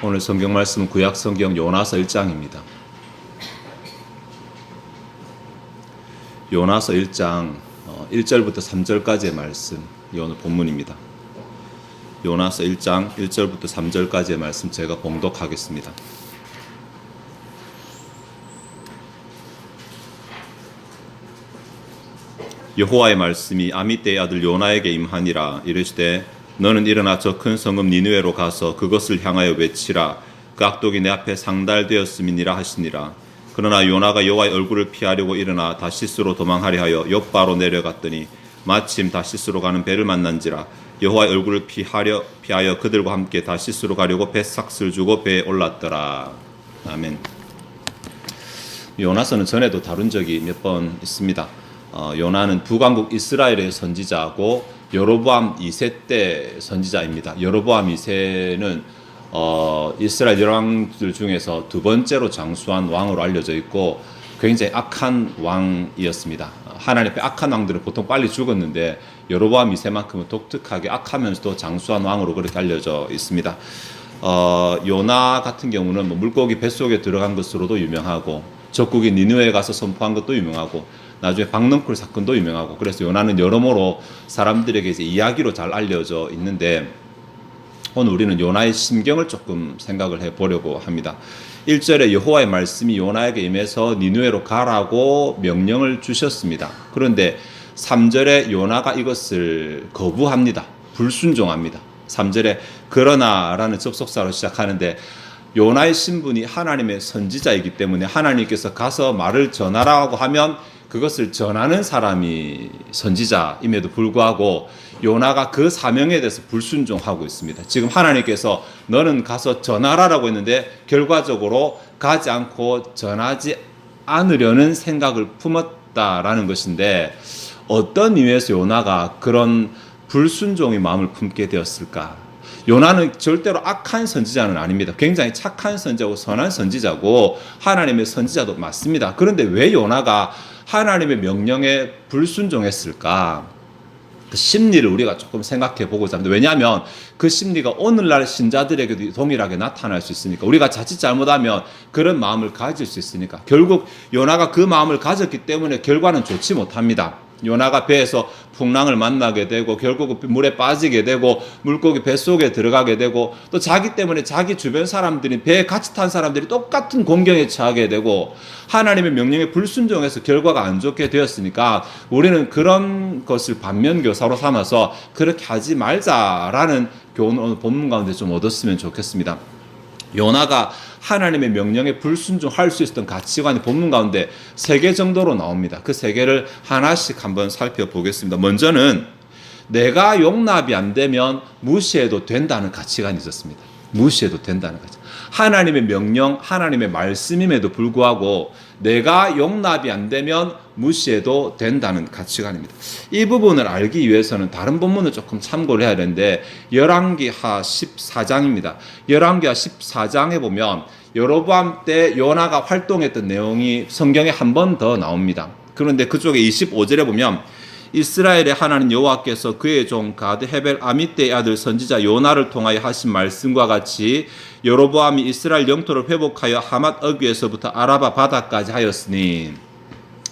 오늘 성경 말씀은 구약 성경 요나서 1장입니다. 요나서 1장 1절부터 3절까지의 말씀, 이 오늘 본문입니다. 요나서 1장 1절부터 3절까지의 말씀 제가 봉독하겠습니다. 여호와의 말씀이 아미떼의 아들 요나에게 임하니라. 이르시되 너는 일어나 저 큰 성읍 니느웨로 가서 그것을 향하여 외치라. 그 악독이 내 앞에 상달되었음이니라 하시니라. 그러나 요나가 여호와의 얼굴을 피하려고 일어나 다시스로 도망하려 하여 욥바로 내려갔더니 마침 다시스로 가는 배를 만난지라. 여호와의 얼굴을 피하여 그들과 함께 다시스로 가려고 배삭을 주고 배에 올랐더라. 아멘. 요나서는 전에도 다룬 적이 몇 번 있습니다. 요나는 북왕국 이스라엘의 선지자고 여로보암 2세 때 선지자입니다. 여로보암 2세는 이스라엘 열왕들 중에서 두 번째로 장수한 왕으로 알려져 있고 굉장히 악한 왕이었습니다. 하나님 앞에 악한 왕들은 보통 빨리 죽었는데 여로보암 2세만큼은 독특하게 악하면서도 장수한 왕으로 그렇게 알려져 있습니다. 요나 같은 경우는 물고기 뱃속에 들어간 것으로도 유명하고 적국인 니느웨에 가서 선포한 것도 유명하고 나중에 박넝쿨 사건도 유명하고, 그래서 요나는 여러모로 사람들에게 이제 이야기로 잘 알려져 있는데 오늘 우리는 요나의 심경을 조금 생각을 해보려고 합니다. 1절에 여호와의 말씀이 요나에게 임해서 니느웨로 가라고 명령을 주셨습니다. 그런데 3절에 요나가 이것을 거부합니다. 불순종합니다. 3절에 그러나라는 접속사로 시작하는데 요나의 신분이 하나님의 선지자이기 때문에 하나님께서 가서 말을 전하라고 하면 그것을 전하는 사람이 선지자임에도 불구하고 요나가 그 사명에 대해서 불순종하고 있습니다. 지금 하나님께서 너는 가서 전하라라고 했는데 결과적으로 가지 않고 전하지 않으려는 생각을 품었다라는 것인데, 어떤 이유에서 요나가 그런 불순종의 마음을 품게 되었을까? 요나는 절대로 악한 선지자는 아닙니다. 굉장히 착한 선지자고 선한 선지자고 하나님의 선지자도 맞습니다. 그런데 왜 요나가 하나님의 명령에 불순종했을까? 그 심리를 우리가 조금 생각해 보고자 합니다. 왜냐하면 그 심리가 오늘날 신자들에게도 동일하게 나타날 수 있으니까, 우리가 자칫 잘못하면 그런 마음을 가질 수 있으니까. 결국 요나가 그 마음을 가졌기 때문에 결과는 좋지 못합니다. 요나가 배에서 풍랑을 만나게 되고 결국 물에 빠지게 되고 물고기 뱃속에 들어가게 되고 또 자기 때문에 자기 주변 사람들이, 배에 같이 탄 사람들이 똑같은 공경에 처하게 되고 하나님의 명령에 불순종해서 결과가 안 좋게 되었으니까 우리는 그런 것을 반면교사로 삼아서 그렇게 하지 말자라는 교훈을 오늘 본문 가운데 좀 얻었으면 좋겠습니다. 요나가 하나님의 명령에 불순종할 수 있었던 가치관이 본문 가운데 3개 정도로 나옵니다. 그 3개를 하나씩 한번 살펴보겠습니다. 먼저는 내가 용납이 안 되면 무시해도 된다는 가치관이 있었습니다. 무시해도 된다는 가치. 하나님의 명령, 하나님의 말씀임에도 불구하고 내가 용납이 안 되면 무시해도 된다는 가치관입니다. 이 부분을 알기 위해서는 다른 본문을 조금 참고를 해야 되는데 열왕기하 14장입니다. 열왕기하 14장에 보면 여로보암 때 요나가 활동했던 내용이 성경에 한 번 더 나옵니다. 그런데 그쪽에 25절에 보면 이스라엘의 하나님 여호와께서 그의 종 가드 헤벨 아미떼의 아들 선지자 요나를 통하여 하신 말씀과 같이 여로보암이 이스라엘 영토를 회복하여 하맛 어귀에서부터 아라바 바다까지 하였으니,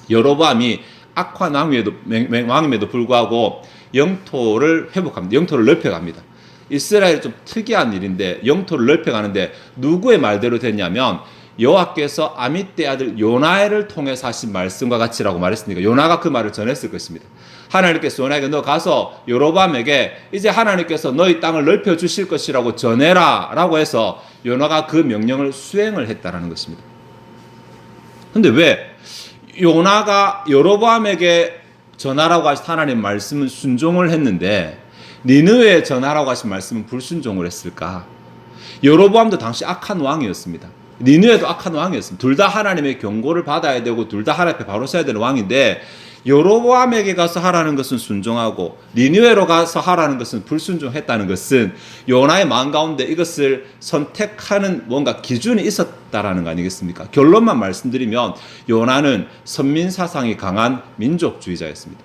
여로보암이 악한 왕임에도 불구하고 영토를 회복합니다. 영토를 넓혀갑니다. 이스라엘이 좀 특이한 일인데 영토를 넓혀가는데 누구의 말대로 됐냐면 여호와께서 아미떼 아들 요나를 통해서 하신 말씀과 같이라고 말했으니까 요나가 그 말을 전했을 것입니다. 하나님께서 요나에게 너 가서 여로보암에게 이제 하나님께서 너희 땅을 넓혀 주실 것이라고 전해라 라고 해서 요나가 그 명령을 수행을 했다라는 것입니다. 근데 왜 요나가 여로보암에게 전하라고 하신 하나님 말씀은 순종을 했는데 니느웨에 전하라고 하신 말씀은 불순종을 했을까? 여로보암도 당시 악한 왕이었습니다. 니느웨도 악한 왕이었습니다. 둘 다 하나님의 경고를 받아야 되고 둘 다 하나님 앞에 바로 서야 되는 왕인데 여로보암에게 가서 하라는 것은 순종하고 니느웨로 가서 하라는 것은 불순종했다는 것은 요나의 마음 가운데 이것을 선택하는 뭔가 기준이 있었다라는 거 아니겠습니까? 결론만 말씀드리면 요나는 선민 사상이 강한 민족주의자였습니다.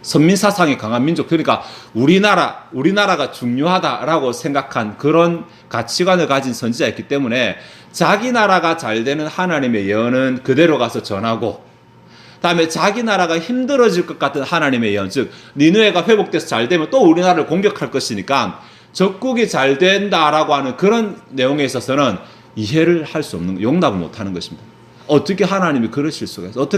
선민 사상이 강한 민족, 그러니까 우리나라가 중요하다라고 생각한 그런 가치관을 가진 선지자였기 때문에 자기 나라가 잘 되는 하나님의 예언은 그대로 가서 전하고, 다음에 자기 나라가 힘들어질 것 같은 하나님의 예언, 즉 니느웨가 회복돼서 잘 되면 또 우리나라를 공격할 것이니까 적국이 잘 된다라고 하는 그런 내용에 있어서는 이해를 할 수 없는, 용납을 못하는 것입니다. 어떻게 하나님이 그러실 수가 있어요?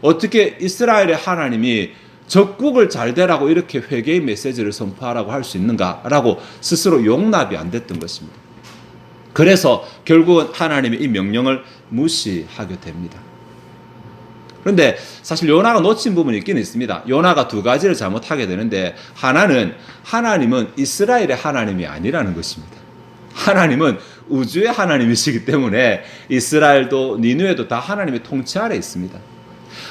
어떻게 이스라엘의 하나님이 적국을 잘 되라고 이렇게 회개의 메시지를 선포하라고 할 수 있는가라고 스스로 용납이 안 됐던 것입니다. 그래서 결국은 하나님의 이 명령을 무시하게 됩니다. 그런데 사실 요나가 놓친 부분이 있긴 있습니다. 요나가 두 가지를 잘못하게 되는데, 하나님은 이스라엘의 하나님이 아니라는 것입니다. 하나님은 우주의 하나님이시기 때문에 이스라엘도 니느웨도 다 하나님의 통치 아래 있습니다.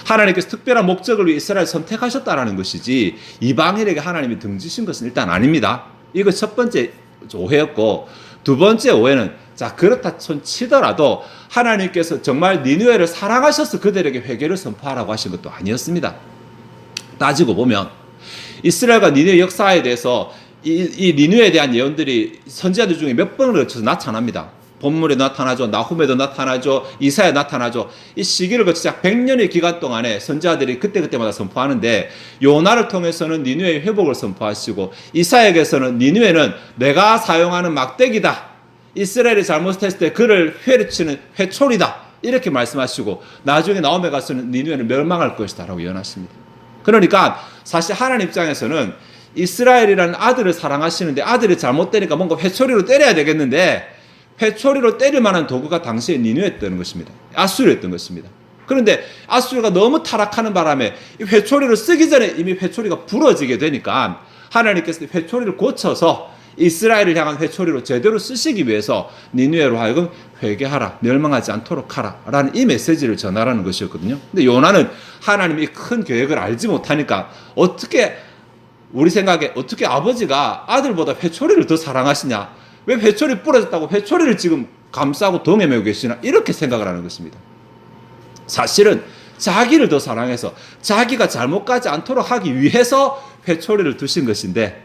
하나님께서 특별한 목적을 위해 이스라엘을 선택하셨다라는 것이지 이방인에게 하나님이 등지신 것은 일단 아닙니다. 이거 첫 번째 오해였고, 두 번째 오해는, 자 그렇다 치더라도 하나님께서 정말 니느웨를 사랑하셔서 그들에게 회개를 선포하라고 하신 것도 아니었습니다. 따지고 보면 이스라엘과 니느웨 역사에 대해서 이 니느웨에 대한 예언들이 선지자들 중에 몇 번을 거쳐서 나타납니다. 본문에 나타나죠. 나훔에도 나타나죠. 이사야에 나타나죠. 이 시기를 거쳐서 약 100년의 기간 동안에 선지자들이 그때그때마다 선포하는데, 요나를 통해서는 니느웨의 회복을 선포하시고, 이사야에게서는 니느웨는 내가 사용하는 막대기다, 이스라엘이 잘못했을 때 그를 회치는 회초리다, 이렇게 말씀하시고, 나중에 나홈에 가서는 니느웨는 멸망할 것이다 라고 예언하십니다. 그러니까 사실 하나님 입장에서는 이스라엘이라는 아들을 사랑하시는데, 아들이 잘못되니까 뭔가 회초리로 때려야 되겠는데, 회초리로 때릴 만한 도구가 당시에 니느웨였던 것입니다. 아수르였던 것입니다. 그런데 아수르가 너무 타락하는 바람에 이 회초리를 쓰기 전에 이미 회초리가 부러지게 되니까 하나님께서 회초리를 고쳐서 이스라엘을 향한 회초리로 제대로 쓰시기 위해서 니느웨로 하여금 회개하라, 멸망하지 않도록 하라 라는 이 메시지를 전하라는 것이었거든요. 근데 요나는 하나님의 큰 계획을 알지 못하니까, 우리 생각에 어떻게 아버지가 아들보다 회초리를 더 사랑하시냐, 왜 회초리 부러졌다고 회초리를 지금 감싸고 덩에 메고 계시나, 이렇게 생각을 하는 것입니다. 사실은 자기를 더 사랑해서 자기가 잘못 가지 않도록 하기 위해서 회초리를 두신 것인데,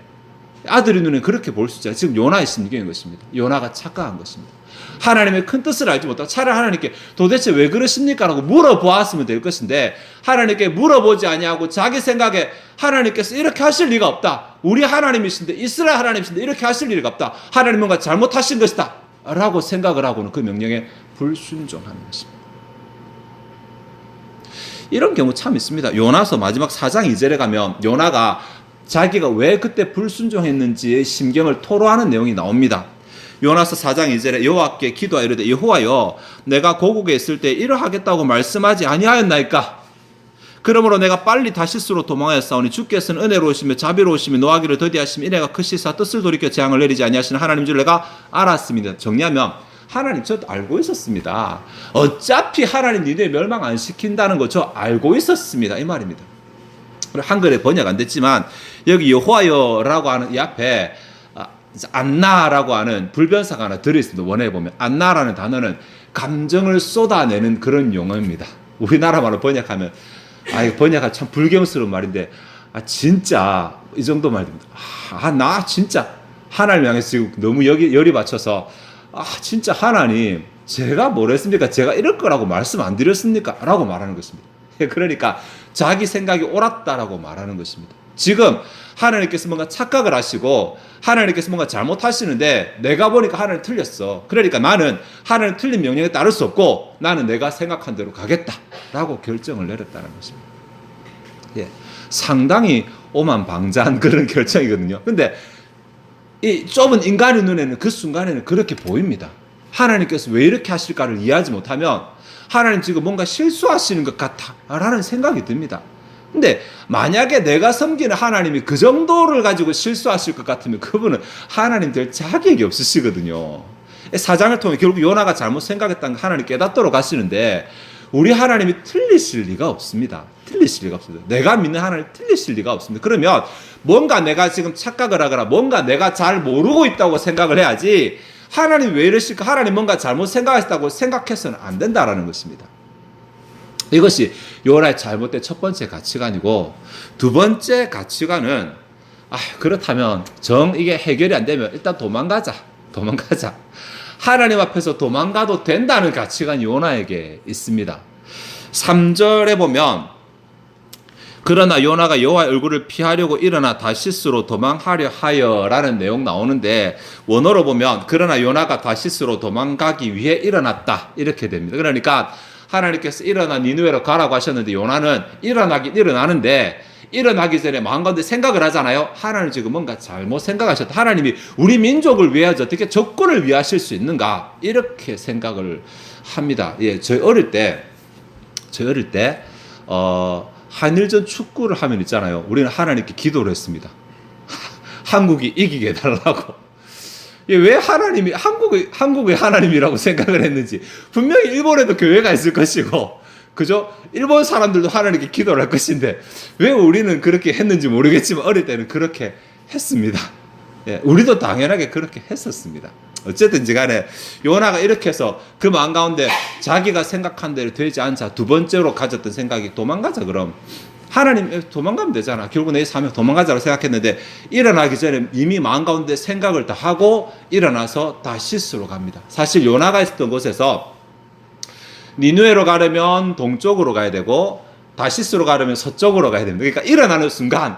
아들의 눈에 그렇게 볼 수 있잖아요. 지금 요나의 심경인 것입니다. 요나가 착각한 것입니다. 하나님의 큰 뜻을 알지 못하고 차라리 하나님께 도대체 왜 그러십니까? 라고 물어보았으면 될 것인데, 하나님께 물어보지 아니하고 자기 생각에 하나님께서 이렇게 하실 리가 없다, 우리 하나님이신데, 이스라엘 하나님이신데 이렇게 하실 리가 없다, 하나님 뭔가 잘못하신 것이다 라고 생각을 하고는 그 명령에 불순종하는 것입니다. 이런 경우 참 있습니다. 요나서 마지막 4장 2절에 가면 요나가 자기가 왜 그때 불순종했는지의 심경을 토로하는 내용이 나옵니다. 요나서 4장 2절에 여호와께 기도하여 이르되, 여호와여, 내가 고국에 있을 때 이러하겠다고 말씀하지 아니하였나이까? 그러므로 내가 빨리 다시스로 도망하였사오니 주께서는 은혜로우시며 자비로우시며 노하기를 더디하시며 이내가 크시사 뜻을 돌이켜 재앙을 내리지 아니하시는 하나님 줄 내가 알았습니다. 정리하면 하나님 저도 알고 있었습니다. 어차피 하나님 니네 멸망 안 시킨다는 거 저 알고 있었습니다, 이 말입니다. 한글에 번역 안 됐지만 여기 여호와여라고 하는 이 앞에 안나라고 하는 불변사가 하나 들어있습니다. 원어에 보면 안나라는 단어는 감정을 쏟아내는 그런 용어입니다. 우리나라 말로 번역하면 번역하 참 불경스러운 말인데, 진짜 이 정도 말입니다. 나 진짜 하나님 향해서 지금 너무 열이 받쳐서, 진짜 하나님 제가 뭘 했습니까? 제가 이럴 거라고 말씀 안 드렸습니까? 라고 말하는 것입니다. 그러니까 자기 생각이 옳았다라고 말하는 것입니다. 지금 하나님께서 뭔가 착각을 하시고 하나님께서 뭔가 잘못하시는데 내가 보니까 하나님 틀렸어. 그러니까 나는 하나님 틀린 명령에 따를 수 없고 나는 내가 생각한 대로 가겠다라고 결정을 내렸다는 것입니다. 예, 상당히 오만방자한 그런 결정이거든요. 근데 이 좁은 인간의 눈에는 그 순간에는 그렇게 보입니다. 하나님께서 왜 이렇게 하실까를 이해하지 못하면 하나님 지금 뭔가 실수하시는 것 같다라는 생각이 듭니다. 근데 만약에 내가 섬기는 하나님이 그 정도를 가지고 실수하실 것 같으면 그분은 하나님 될 자격이 없으시거든요. 사장을 통해 결국 요나가 잘못 생각했다는 거 하나님 깨닫도록 하시는데 우리 하나님이 틀리실 리가 없습니다. 틀리실 리가 없습니다. 내가 믿는 하나님 틀리실 리가 없습니다. 그러면 뭔가 내가 지금 착각을 하거나 뭔가 내가 잘 모르고 있다고 생각을 해야지 하나님 왜 이러실까? 하나님 뭔가 잘못 생각하셨다고 생각해서는 안 된다라는 것입니다. 이것이 요나의 잘못된 첫 번째 가치관이고, 두 번째 가치관은 그렇다면 이게 해결이 안 되면 일단 도망가자. 하나님 앞에서 도망가도 된다는 가치관이 요나에게 있습니다. 3절에 보면 그러나 요나가 여호와의 얼굴을 피하려고 일어나 다시스로 도망하려 하여라는 내용 나오는데, 원어로 보면 그러나 요나가 다시스로 도망가기 위해 일어났다 이렇게 됩니다. 그러니까 하나님께서 일어나 니느웨로 가라고 하셨는데, 요나는 일어나긴 일어나는데 일어나기 전에 마음가운데 생각을 하잖아요. 하나님 지금 뭔가 잘못 생각하셨다. 하나님이 우리 민족을 위하여 어떻게 적군을 위하실 수 있는가, 이렇게 생각을 합니다. 저희 어릴 때 한일전 축구를 하면 있잖아요. 우리는 하나님께 기도를 했습니다. 한국이 이기게 해달라고. 왜 하나님이 한국의 하나님이라고 생각을 했는지, 분명히 일본에도 교회가 있을 것이고, 그죠? 일본 사람들도 하나님께 기도를 할 것인데 왜 우리는 그렇게 했는지 모르겠지만 어릴 때는 그렇게 했습니다. 우리도 당연하게 그렇게 했었습니다. 어쨌든지 간에 요나가 이렇게 해서 그 마음 가운데 자기가 생각한 대로 되지 않자 두 번째로 가졌던 생각이 도망가자. 그럼 하나님 도망가면 되잖아. 결국 내 사명 도망가자고 생각했는데, 일어나기 전에 이미 마음 가운데 생각을 다 하고 일어나서 다시스로 갑니다. 사실 요나가 있었던 곳에서 니느웨로 가려면 동쪽으로 가야 되고 다시스로 가려면 서쪽으로 가야 됩니다. 그러니까 일어나는 순간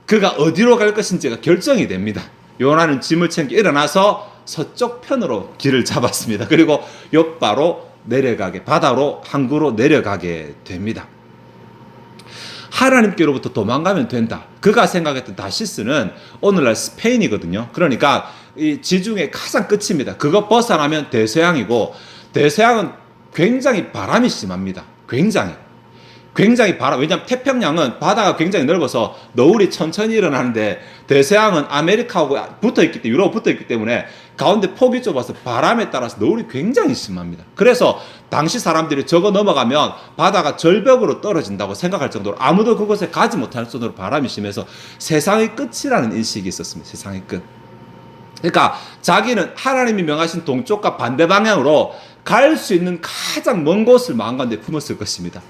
그가 어디로 갈 것인지가 결정이 됩니다. 요나는 짐을 챙겨 일어나서 서쪽 편으로 길을 잡았습니다. 그리고 욥바로 내려가게, 바다로 항구로 내려가게 됩니다. 하나님께로부터 도망가면 된다. 그가 생각했던 다시스는 오늘날 스페인이거든요. 그러니까 이 지중해 가장 끝입니다. 그거 벗어나면 대서양이고, 대서양은 굉장히 바람이 심합니다. 굉장히 바람. 왜냐하면 태평양은 바다가 굉장히 넓어서 너울이 천천히 일어나는데, 대서양은 아메리카하고 붙어있기 때문에, 유럽 붙어있기 때문에 가운데 폭이 좁아서 바람에 따라서 너울이 굉장히 심합니다. 그래서 당시 사람들이 저거 넘어가면 바다가 절벽으로 떨어진다고 생각할 정도로 아무도 그곳에 가지 못할 정도로 바람이 심해서 세상의 끝이라는 인식이 있었습니다. 세상의 끝. 그러니까 자기는 하나님이 명하신 동쪽과 반대 방향으로 갈 수 있는 가장 먼 곳을 마음가운데 품었을 것입니다.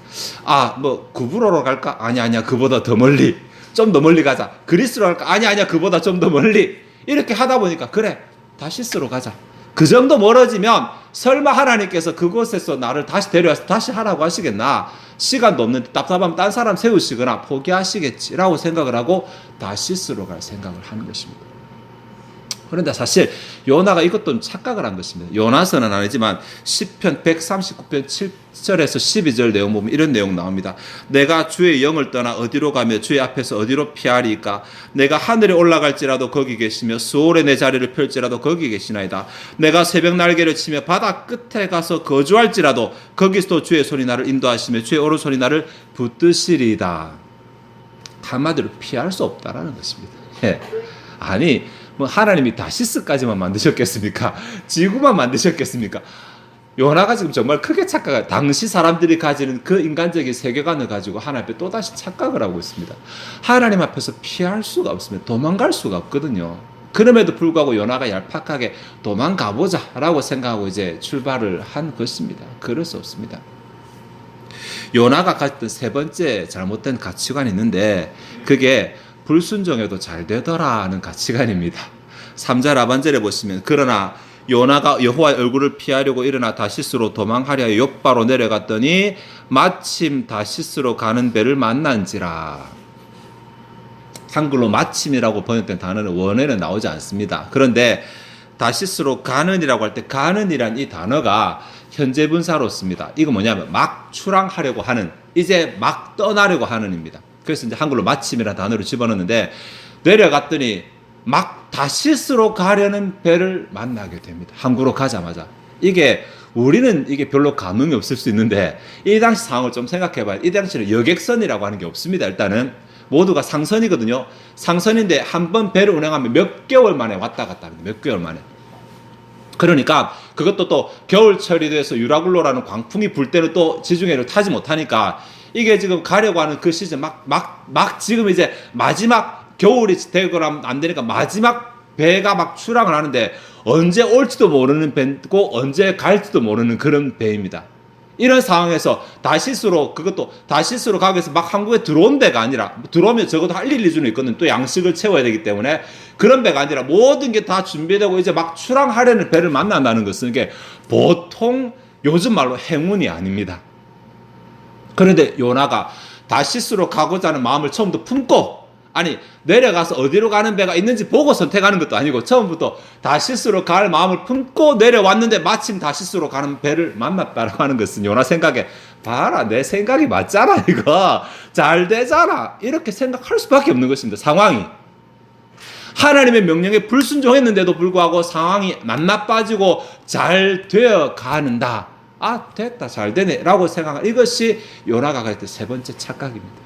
구브로로 갈까? 아니야. 그보다 더 멀리. 좀 더 멀리 가자. 그리스로 갈까? 아니야. 그보다 좀 더 멀리. 이렇게 하다 보니까 그래, 다시스로 가자. 그 정도 멀어지면 설마 하나님께서 그곳에서 나를 다시 데려와서 다시 하라고 하시겠나? 시간도 없는데 답답하면 딴 사람 세우시거나 포기하시겠지라고 생각을 하고 다시스로 갈 생각을 하는 것입니다. 그런데 사실 요나가 이것도 착각을 한 것입니다. 요나서는 아니지만 시편 139편 7절에서 12절 내용 보면 이런 내용 나옵니다. 내가 주의 영을 떠나 어디로 가며 주의 앞에서 어디로 피하리까? 내가 하늘에 올라갈지라도 거기 계시며 수월에 내 자리를 펼지라도 거기 계시나이다. 내가 새벽 날개를 치며 바다 끝에 가서 거주할지라도 거기서도 주의 손이 나를 인도하시며 주의 오른손이 나를 붙드시리다. 한마디로 피할 수 없다라는 것입니다. 아니, 하나님이 다시스까지만 만드셨겠습니까? 지구만 만드셨겠습니까? 요나가 지금 정말 크게 착각을, 당시 사람들이 가지는 그 인간적인 세계관을 가지고 하나님 앞에 또다시 착각을 하고 있습니다. 하나님 앞에서 피할 수가 없습니다. 도망갈 수가 없거든요. 그럼에도 불구하고 요나가 얄팍하게 도망가보자 라고 생각하고 이제 출발을 한 것입니다. 그럴 수 없습니다. 요나가 가졌던 세 번째 잘못된 가치관이 있는데, 그게 불순종해도 잘 되더라는 가치관입니다. 3절 하반절에 보시면 그러나 요나가 여호와의 얼굴을 피하려고 일어나 다시스로 도망하려 욥바로 내려갔더니 마침 다시스로 가는 배를 만난지라. 한글로 마침이라고 번역된 단어는 원어에는 나오지 않습니다. 그런데 다시스로 가는이라고 할 때 가는이란 이 단어가 현재 분사로 씁니다. 이거 뭐냐면 막 출항하려고 하는, 이제 막 떠나려고 하는입니다. 그래서 이제 한글로 마침이라는 단어를 집어넣는데, 내려갔더니 막 다시스로 가려는 배를 만나게 됩니다. 항구로 가자마자. 우리는 이게 별로 감흥이 없을 수 있는데, 이 당시 상황을 좀 생각해 봐요. 이 당시는 여객선이라고 하는 게 없습니다. 일단은 모두가 상선이거든요. 상선인데 한 번 배를 운행하면 몇 개월 만에 왔다 갔다 합니다. 몇 개월 만에. 그러니까 그것도 또 겨울철이 돼서 유라굴로라는 광풍이 불 때는 또 지중해를 타지 못하니까, 이게 지금 가려고 하는 그 시즌 막 지금 이제 마지막 겨울이 되거나 안 되니까 마지막 배가 막 출항을 하는데, 언제 올지도 모르는 배고 언제 갈지도 모르는 그런 배입니다. 이런 상황에서 다시스로, 그것도 다시스로 가기 위해서 막 한국에 들어온 배가 아니라, 들어오면 적어도 할 일 기준이 있거든. 또 양식을 채워야 되기 때문에 그런 배가 아니라 모든 게 다 준비되고 이제 막 출항하려는 배를 만난다는 것은 이게 보통 요즘 말로 행운이 아닙니다. 그런데 요나가 다시스로 가고자 하는 마음을 처음부터 품고, 아니 내려가서 어디로 가는 배가 있는지 보고 선택하는 것도 아니고 처음부터 다시스로 갈 마음을 품고 내려왔는데 마침 다시스로 가는 배를 만났다라고 하는 것은 요나 생각에, 봐라 내 생각이 맞잖아, 이거 잘 되잖아, 이렇게 생각할 수밖에 없는 것입니다. 상황이 하나님의 명령에 불순종했는데도 불구하고 상황이 낱낱빠지고 잘 되어 가는다. 아 됐다, 잘 되네 라고 생각한, 이것이 요나가 갈 때 세 번째 착각입니다.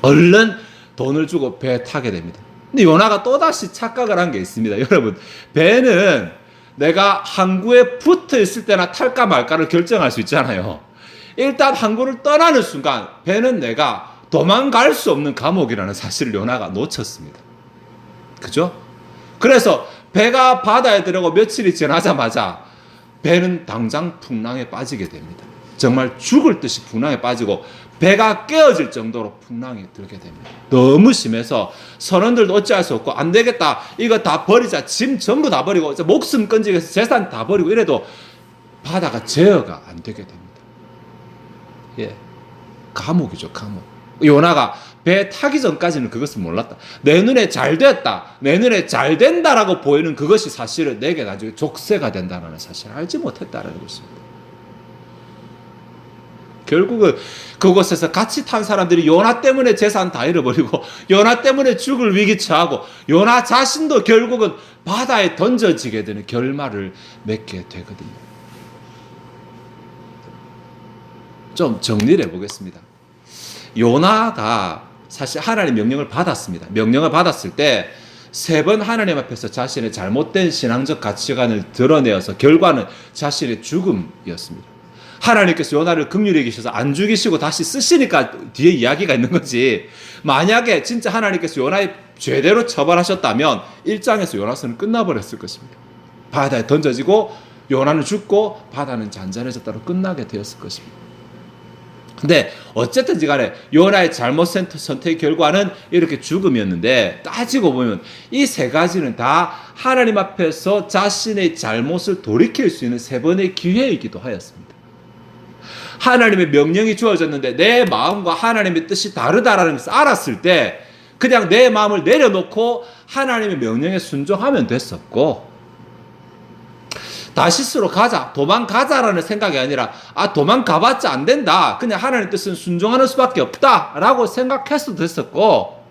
얼른 돈을 주고 배에 타게 됩니다. 근데 요나가 또다시 착각을 한 게 있습니다. 여러분, 배는 내가 항구에 붙어 있을 때나 탈까 말까를 결정할 수 있잖아요. 일단 항구를 떠나는 순간 배는 내가 도망갈 수 없는 감옥이라는 사실을 요나가 놓쳤습니다. 그죠? 그래서 배가 바다에 들어가고 며칠이 지나자마자 배는 당장 풍랑에 빠지게 됩니다. 정말 죽을 듯이 풍랑에 빠지고 배가 깨어질 정도로 풍랑에 들게 됩니다. 너무 심해서 선원들도 어찌할 수 없고, 안 되겠다, 이거 다 버리자, 짐 전부 다 버리고 목숨 건지기 위해서 재산 다 버리고 이래도 바다가 제어가 안 되게 됩니다. 예, 감옥이죠, 감옥. 요나가 배 타기 전까지는 그것을 몰랐다. 내 눈에 잘 됐다, 내 눈에 잘 된다라고 보이는 그것이 사실은 내게 나중에 족쇄가 된다는 사실을 알지 못했다는 것입니다. 결국은 그곳에서 같이 탄 사람들이 요나 때문에 재산 다 잃어버리고, 요나 때문에 죽을 위기 처하고, 요나 자신도 결국은 바다에 던져지게 되는 결말을 맺게 되거든요. 좀 정리를 해보겠습니다. 요나가 사실 하나님의 명령을 받았습니다. 명령을 받았을 때 세 번 하나님 앞에서 자신의 잘못된 신앙적 가치관을 드러내어서 결과는 자신의 죽음이었습니다. 하나님께서 요나를 긍휼히 여기셔서 안 죽이시고 다시 쓰시니까 뒤에 이야기가 있는 거지. 만약에 진짜 하나님께서 요나의 죄대로 처벌하셨다면 1장에서 요나서는 끝나버렸을 것입니다. 바다에 던져지고 요나는 죽고 바다는 잔잔해졌다로 끝나게 되었을 것입니다. 근데 어쨌든지 간에 요나의 잘못 선택의 결과는 이렇게 죽음이었는데, 따지고 보면 이 세 가지는 다 하나님 앞에서 자신의 잘못을 돌이킬 수 있는 세 번의 기회이기도 하였습니다. 하나님의 명령이 주어졌는데 내 마음과 하나님의 뜻이 다르다라는 것을 알았을 때 그냥 내 마음을 내려놓고 하나님의 명령에 순종하면 됐었고, 다시스로 가자, 도망가자라는 생각이 아니라 도망가봤자 안 된다, 그냥 하나님의 뜻은 순종하는 수밖에 없다라고 생각했어도 됐었고,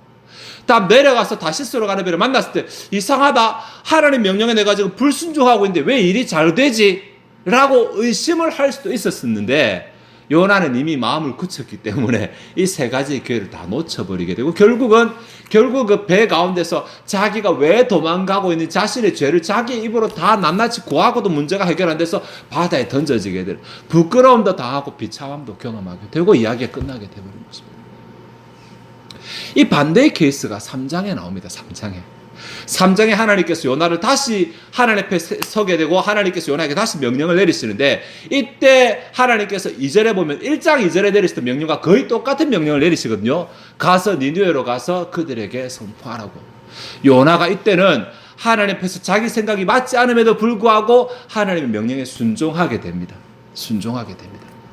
다음 내려가서 다시스로 가는 배를 만났을 때 이상하다, 하나님 명령에 내가 지금 불순종하고 있는데 왜 일이 잘 되지? 라고 의심을 할 수도 있었는데, 요나는 이미 마음을 굳혔기 때문에 이 세 가지의 기회를 다 놓쳐버리게 되고, 결국 그 배 가운데서 자기가 왜 도망가고 있는 자신의 죄를 자기 입으로 다 낱낱이 고하고도 문제가 해결 안 돼서 바다에 던져지게 되고, 부끄러움도 당하고 비참함도 경험하게 되고 이야기가 끝나게 되버린 것입니다. 이 반대의 케이스가 3장에 나옵니다. 3장에 하나님께서 요나를 다시 하나님 앞에 서게 되고, 하나님께서 요나에게 다시 명령을 내리시는데, 이때 하나님께서 2절에 보면 1장 2절에 내리시던 명령과 거의 똑같은 명령을 내리시거든요. 가서 니느웨로 가서 그들에게 선포하라고. 요나가 이때는 하나님 앞에서 자기 생각이 맞지 않음에도 불구하고 하나님의 명령에 순종하게 됩니다.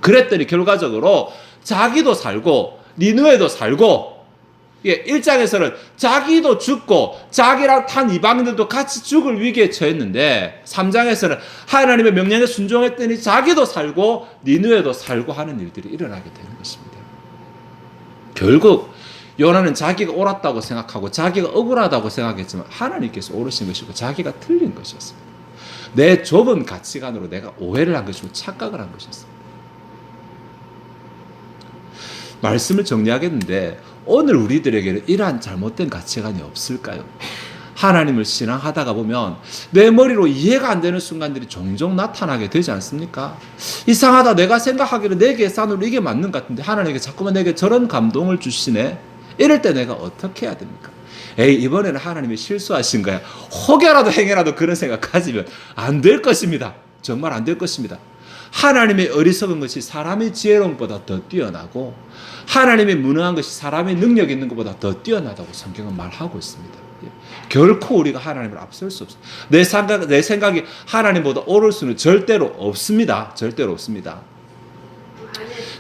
그랬더니 결과적으로 자기도 살고 니느웨도 살고, 1장에서는 자기도 죽고 자기랑 탄 이방인들도 같이 죽을 위기에 처했는데, 3장에서는 하나님의 명령에 순종했더니 자기도 살고 니느웨도 살고 하는 일들이 일어나게 되는 것입니다. 결국 요나는 자기가 옳았다고 생각하고 자기가 억울하다고 생각했지만 하나님께서 옳으신 것이고 자기가 틀린 것이었습니다. 내 좁은 가치관으로 내가 오해를 한 것이고 착각을 한 것이었습니다. 말씀을 정리하겠는데, 오늘 우리들에게는 이러한 잘못된 가치관이 없을까요? 하나님을 신앙하다가 보면 내 머리로 이해가 안 되는 순간들이 종종 나타나게 되지 않습니까? 이상하다, 내가 생각하기로 내 계산으로 이게 맞는 것 같은데 하나님께 자꾸만 내게 저런 감동을 주시네. 이럴 때 내가 어떻게 해야 됩니까? 에이, 이번에는 하나님이 실수하신 거야, 혹여라도 행여라도 그런 생각 가지면 안 될 것입니다. 정말 안 될 것입니다. 하나님의 어리석은 것이 사람의 지혜로움보다 더 뛰어나고 하나님의 무능한 것이 사람의 능력 있는 것보다 더 뛰어나다고 성경은 말하고 있습니다. 결코 우리가 하나님을 앞설 수 없습니다. 내 생각이 하나님보다 옳을 수는 절대로 없습니다. 절대로 없습니다.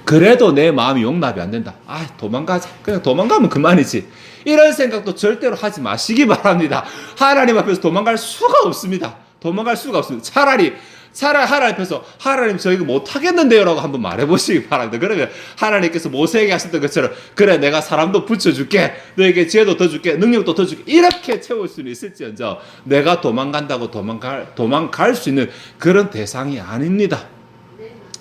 그래도 내 마음이 용납이 안 된다. 도망가자. 그냥 도망가면 그만이지. 이런 생각도 절대로 하지 마시기 바랍니다. 하나님 앞에서 도망갈 수가 없습니다. 도망갈 수가 없습니다. 차라리 하나님 앞에서 하나님 저 이거 못하겠는데요 라고 한번 말해보시기 바랍니다. 그러면 하나님께서 모세에게 하셨던 것처럼 그래 내가 사람도 붙여줄게, 너에게 지혜도 더 줄게, 능력도 더 줄게, 이렇게 채울 수는 있을지언정 내가 도망간다고 도망갈 수 있는 그런 대상이 아닙니다.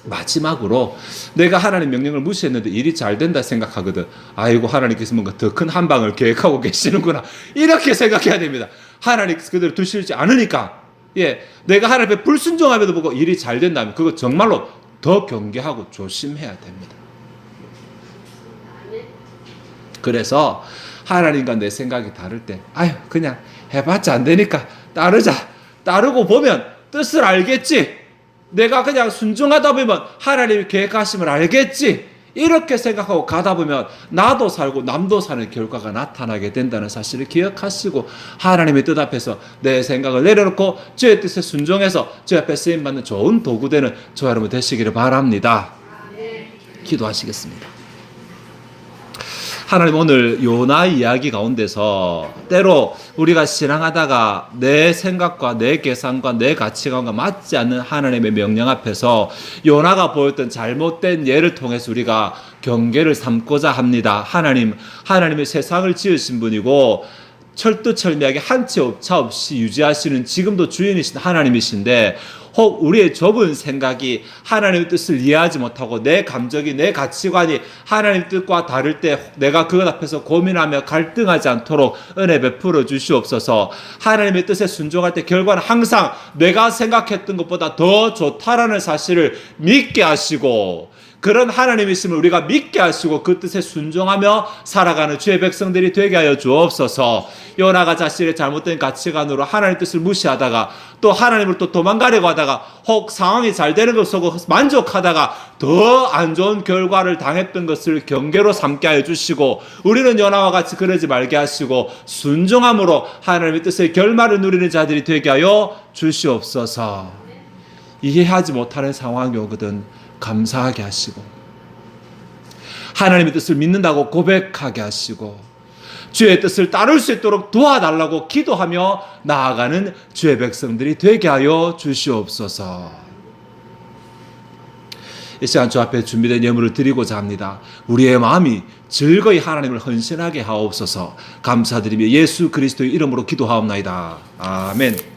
마지막으로 내가 하나님 명령을 무시했는데 일이 잘 된다 생각하거든. 아이고 하나님께서 뭔가 더 큰 한방을 계획하고 계시는구나, 이렇게 생각해야 됩니다. 하나님 그대로 두시지 않으니까 내가 하나님 앞에 불순종함에도 보고 일이 잘 된다면 그거 정말로 더 경계하고 조심해야 됩니다. 그래서 하나님과 내 생각이 다를 때 그냥 해봤자 안 되니까 따르자. 따르고 보면 뜻을 알겠지. 내가 그냥 순종하다 보면 하나님이 계획하심을 알겠지. 이렇게 생각하고 가다 보면 나도 살고 남도 사는 결과가 나타나게 된다는 사실을 기억하시고 하나님의 뜻 앞에서 내 생각을 내려놓고 주의 뜻에 순종해서 주 앞에 쓰임받는 좋은 도구 되는 저와 여러분 되시기를 바랍니다. 기도하시겠습니다. 하나님, 오늘 요나 이야기 가운데서 때로 우리가 신앙하다가 내 생각과 내 계산과 내 가치관과 맞지 않는 하나님의 명령 앞에서 요나가 보였던 잘못된 예를 통해서 우리가 경계를 삼고자 합니다. 하나님의 세상을 지으신 분이고 철두철미하게 한 채 오차 없이 유지하시는 지금도 주인이신 하나님이신데, 혹 우리의 좁은 생각이 하나님의 뜻을 이해하지 못하고 내 감정이, 내 가치관이 하나님의 뜻과 다를 때 내가 그것 앞에서 고민하며 갈등하지 않도록 은혜 베풀어 주시옵소서. 하나님의 뜻에 순종할 때 결과는 항상 내가 생각했던 것보다 더 좋다라는 사실을 믿게 하시고, 그런 하나님이심을 우리가 믿게 하시고 그 뜻에 순종하며 살아가는 주의 백성들이 되게 하여 주옵소서. 요나가 자신의 잘못된 가치관으로 하나님의 뜻을 무시하다가 또 하나님을 또 도망가려고 하다가 혹 상황이 잘 되는 것을 보고 만족하다가 더 안 좋은 결과를 당했던 것을 경계로 삼게 하여 주시고, 우리는 요나와 같이 그러지 말게 하시고 순종함으로 하나님의 뜻의 결말을 누리는 자들이 되게 하여 주시옵소서. 이해하지 못하는 상황이 오거든 감사하게 하시고, 하나님의 뜻을 믿는다고 고백하게 하시고, 주의 뜻을 따를 수 있도록 도와달라고 기도하며 나아가는 주의 백성들이 되게 하여 주시옵소서. 이 시간 주 앞에 준비된 예물을 드리고자 합니다. 우리의 마음이 즐거이 하나님을 헌신하게 하옵소서. 감사드리며 예수 그리스도의 이름으로 기도하옵나이다. 아멘.